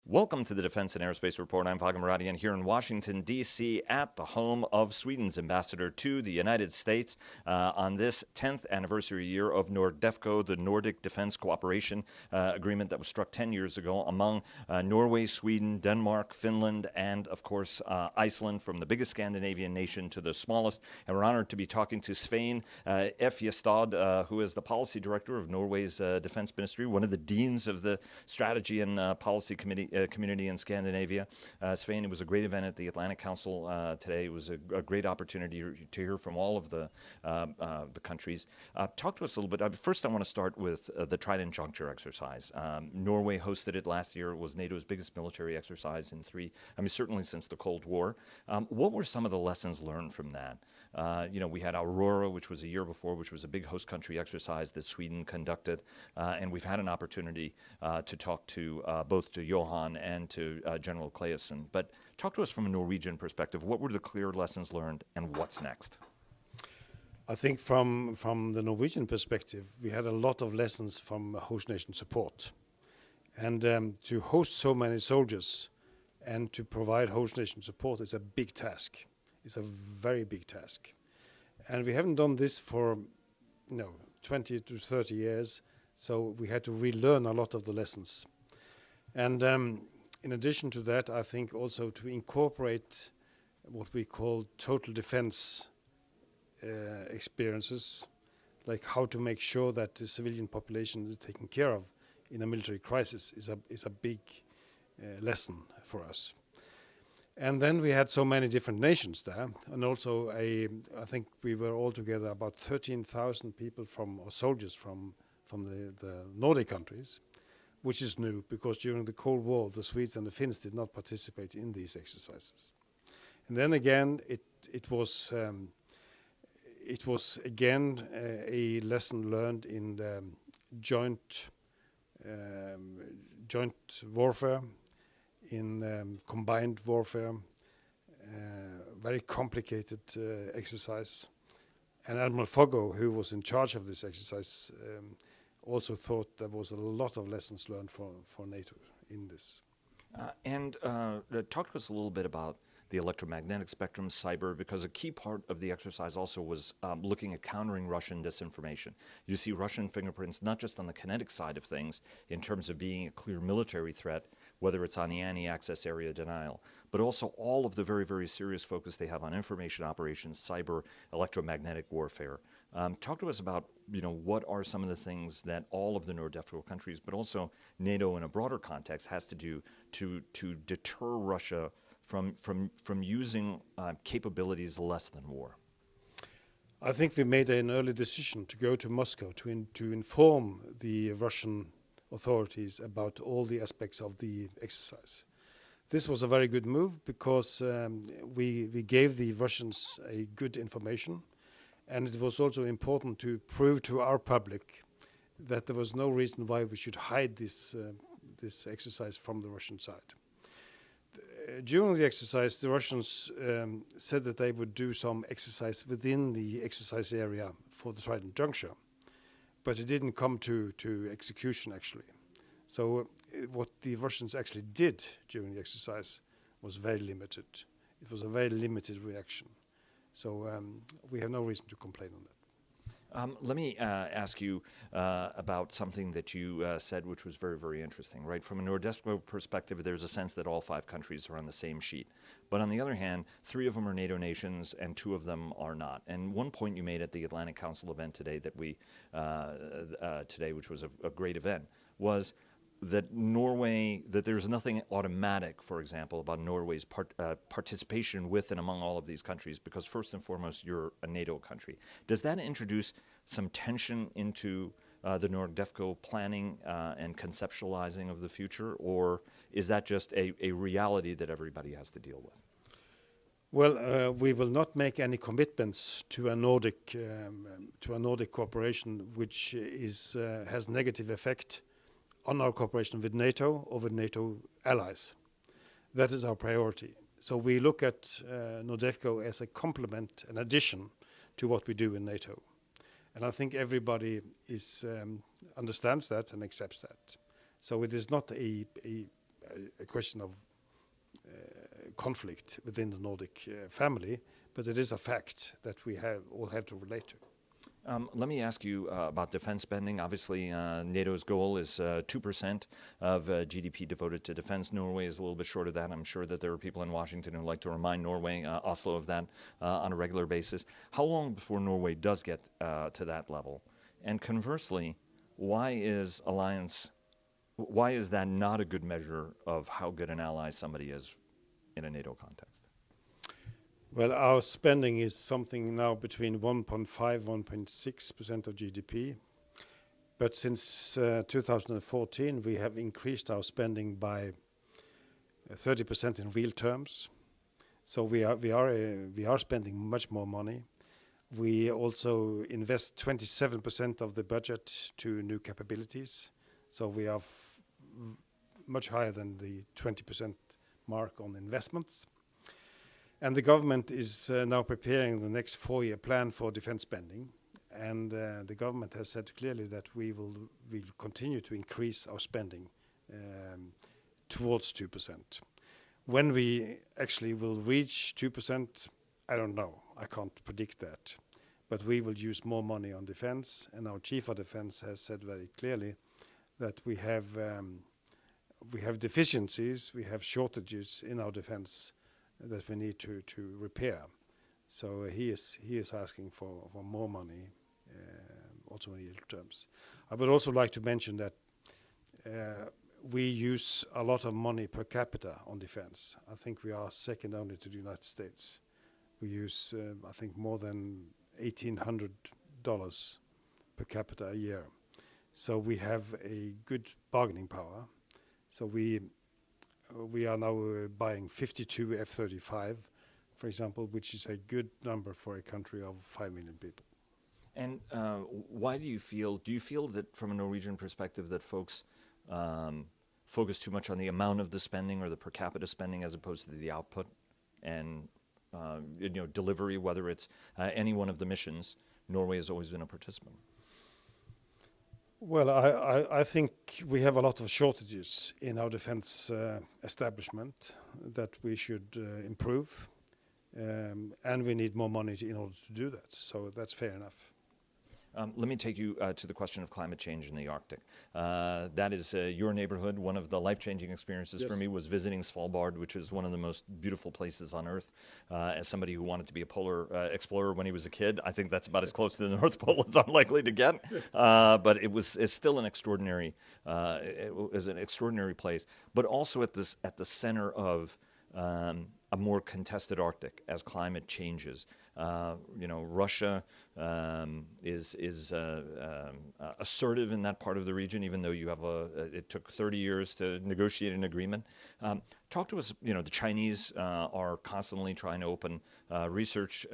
Welcome to the Defense and Aerospace Report. I'm Vago Muradian here in Washington, D.C. at the home of Sweden's ambassador to the United States on this 10th anniversary year of NORDEFCO, the Nordic Defense Cooperation agreement that was struck 10 years ago among Norway, Sweden, Denmark, Finland, and, of course, Iceland, from the biggest Scandinavian nation to the smallest. And we're honored to be talking to Svein Efjestad, who is the policy director of Norway's defense ministry, one of the deans of the strategy and policy community in Scandinavia. Svein, it was a great event at the Atlantic Council today. It was a great opportunity to hear from all of the countries. Talk to us a little bit. First, I want to start with the Trident Juncture exercise. Norway hosted it last year. It was NATO's biggest military exercise in certainly since the Cold War. What were some of the lessons learned from that? We had Aurora, which was a year before, which was a big host country exercise that Sweden conducted. And we've had an opportunity to talk to both to Johan and to General Claesson. But talk to us from a Norwegian perspective. What were the clear lessons learned and what's next? I think from the Norwegian perspective, we had a lot of lessons from host nation support. And to host so many soldiers and to provide host nation support is a big task. It's a very big task. And we haven't done this for 20 to 30 years, so we had to relearn a lot of the lessons. And in addition to that, I think also to incorporate what we call total defense experiences, like how to make sure that the civilian population is taken care of in a military crisis is a big lesson for us. And then we had so many different nations there, and also I think we were altogether about 13,000 people soldiers from the Nordic countries, which is new because during the Cold War the Swedes and the Finns did not participate in these exercises. And then again it was again a lesson learned in the joint warfare, in combined warfare, very complicated exercise. And Admiral Vago, who was in charge of this exercise, also thought there was a lot of lessons learned for NATO in this. Talk to us a little bit about the electromagnetic spectrum, cyber, because a key part of the exercise also was looking at countering Russian disinformation. You see Russian fingerprints not just on the kinetic side of things in terms of being a clear military threat, whether it's on the anti-access area denial, but also all of the very, very serious focus they have on information operations, cyber, electromagnetic warfare. Talk to us about, what are some of the things that all of the NORDEFCO countries, but also NATO in a broader context, has to do to deter Russia from using capabilities less than war? I think we made an early decision to go to Moscow to inform the Russian authorities about all the aspects of the exercise. This was a very good move because we gave the Russians a good information, and it was also important to prove to our public that there was no reason why we should hide this exercise from the Russian side. During the exercise, the Russians said that they would do some exercise within the exercise area for the Trident Juncture, but it didn't come to execution actually. So what the Russians actually did during the exercise was very limited. It was a very limited reaction. So we have no reason to complain on that. Let me ask you about something that you said, which was very, very interesting, right? From a NORDEFCO perspective, there's a sense that all 5 countries are on the same sheet. But on the other hand, 3 of them are NATO nations and 2 of them are not. And one point you made at the Atlantic Council event today which was a great event, was that that there's nothing automatic, for example, about Norway's participation with and among all of these countries, because first and foremost, you're a NATO country. Does that introduce some tension into the NORDEFCO planning and conceptualizing of the future, or is that just a reality that everybody has to deal with? Well, we will not make any commitments to a Nordic cooperation which has negative effect on our cooperation with NATO or with NATO allies. That is our priority. So we look at NORDEFCO as a complement, an addition to what we do in NATO. And I think everybody understands that and accepts that. So it is not a a question of conflict within the Nordic family, but it is a fact that we all have to relate to. Let me ask you about defense spending. Obviously, NATO's goal is 2% of GDP devoted to defense. Norway is a little bit short of that. I'm sure that there are people in Washington who like to remind Norway, Oslo, of that on a regular basis. How long before Norway does get to that level? And conversely, why is that not a good measure of how good an ally somebody is in a NATO context? Well, our spending is something now between 1.5 1.6% of GDP. But since 2014, we have increased our spending by 30% in real terms. So we are spending much more money. We also invest 27% of the budget to new capabilities. So we are much higher than the 20% mark on investments. And the government is now preparing the next 4-year plan for defense spending. And the government has said clearly that we will continue to increase our spending towards 2%. When we actually will reach 2%, I don't know. I can't predict that. But we will use more money on defense. And our chief of defense has said very clearly that we have deficiencies, we have shortages in our defense that we need to repair. So he is asking for more money, also in real terms. I would also like to mention that we use a lot of money per capita on defense. I think we are second only to the United States. We use, I think, more than $1,800 per capita a year. So we have a good bargaining power. So we are now buying 52 F-35, for example, which is a good number for a country of 5 million people. And why do you feel that from a Norwegian perspective that folks focus too much on the amount of the spending or the per capita spending as opposed to the output and delivery, whether it's any one of the missions? Norway has always been a participant. Well, I think we have a lot of shortages in our defense establishment that we should improve, and we need more money in order to do that. So that's fair enough. Let me take you to the question of climate change in the Arctic. That is your neighborhood. One of the life-changing experiences for me was visiting Svalbard, which is one of the most beautiful places on Earth. As somebody who wanted to be a polar explorer when he was a kid, I think that's about as close to the North Pole as I'm likely to get. But it's still an extraordinary, it was an extraordinary place. But also at the center of a more contested Arctic as climate changes. Russia is assertive in that part of the region, even though you have it took 30 years to negotiate an agreement. Talk to us. The Chinese are constantly trying to open research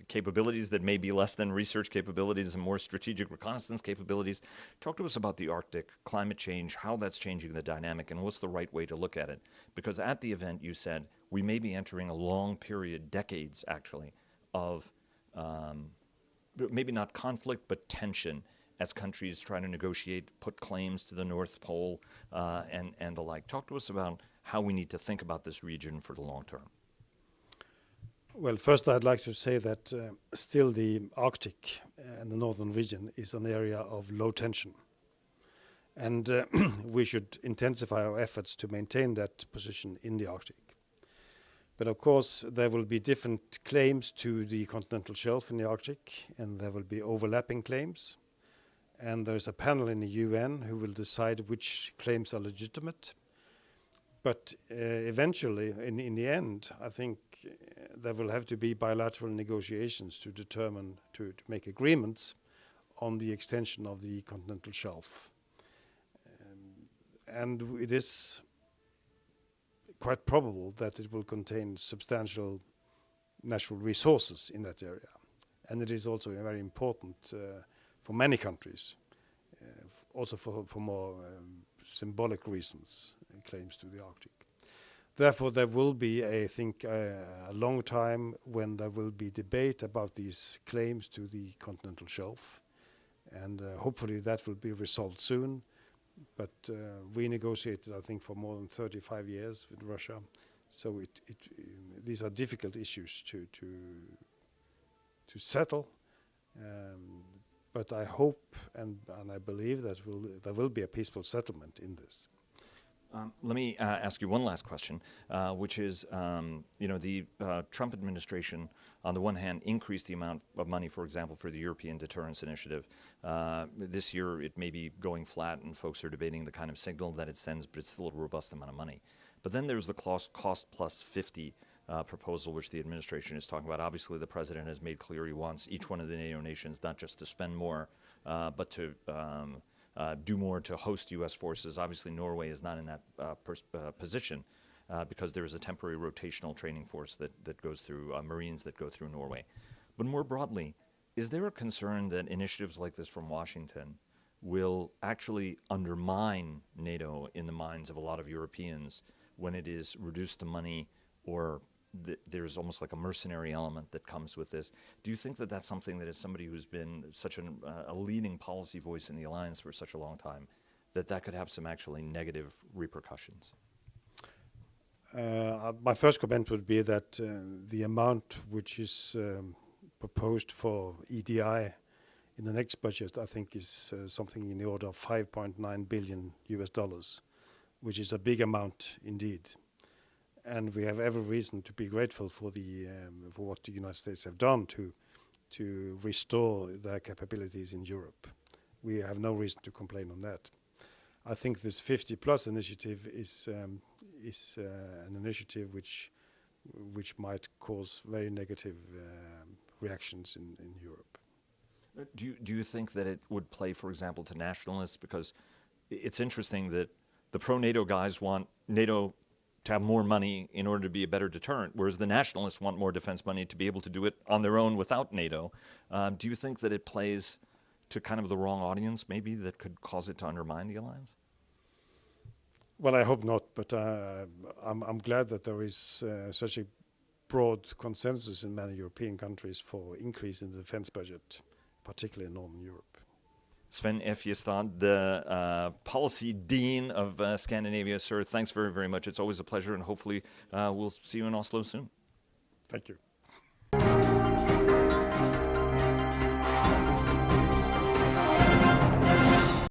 capabilities that may be less than research capabilities and more strategic reconnaissance capabilities. Talk to us about the Arctic, climate change, how that's changing the dynamic, and what's the right way to look at it. Because at the event you said we may be entering a long period, decades actually, of maybe not conflict, but tension as countries try to negotiate, put claims to the North Pole and the like. Talk to us about how we need to think about this region for the long term. Well, first I'd like to say that still the Arctic and the northern region is an area of low tension. And we should intensify our efforts to maintain that position in the Arctic. But of course, there will be different claims to the continental shelf in the Arctic, and there will be overlapping claims. And there is a panel in the UN who will decide which claims are legitimate. But eventually, in the end, I think there will have to be bilateral negotiations to determine, to make agreements on the extension of the continental shelf. And it is quite probable that it will contain substantial natural resources in that area. And it is also very important for many countries, also for more symbolic reasons, claims to the Arctic. Therefore, there will be, I think, a long time when there will be debate about these claims to the continental shelf. And hopefully that will be resolved soon. but we negotiated, I think, for more than 35 years with Russia. So these are difficult issues to settle. But I hope and I believe that there will be a peaceful settlement in this. Let me ask you one last question, which is, the Trump administration, on the one hand, increased the amount of money, for example, for the European Deterrence Initiative. This year, it may be going flat, and folks are debating the kind of signal that it sends, but it's still a robust amount of money. But then there's the cost plus 50 proposal, which the administration is talking about. Obviously, the president has made clear he wants each one of the NATO nations not just to spend more, but to do more to host U.S. forces. Obviously, Norway is not in that position because there is a temporary rotational training force that goes through, Marines that go through Norway. But more broadly, is there a concern that initiatives like this from Washington will actually undermine NATO in the minds of a lot of Europeans when it is reduced to money, or there's almost like a mercenary element that comes with this? Do you think that that's something that, as somebody who's been such a leading policy voice in the alliance for such a long time, that could have some actually negative repercussions? My first comment would be that the amount which is proposed for EDI in the next budget, I think, is something in the order of $5.9 billion US, which is a big amount indeed. And we have every reason to be grateful for what the United States have done to restore their capabilities in Europe. We have no reason to complain on that. I think this 50+ initiative is an initiative which might cause very negative reactions in Europe. Do you think that it would play, for example, to nationalists? Because it's interesting that the pro-NATO guys want NATO to have more money in order to be a better deterrent, whereas the nationalists want more defense money to be able to do it on their own without NATO. Do you think that it plays to kind of the wrong audience, maybe, that could cause it to undermine the alliance? Well, I hope not, but I'm glad that there is such a broad consensus in many European countries for increase in the defense budget, particularly in Northern Europe. Svein Efjestad, the Policy Dean of Scandinavia. Sir, thanks very, very much. It's always a pleasure, and hopefully we'll see you in Oslo soon. Thank you.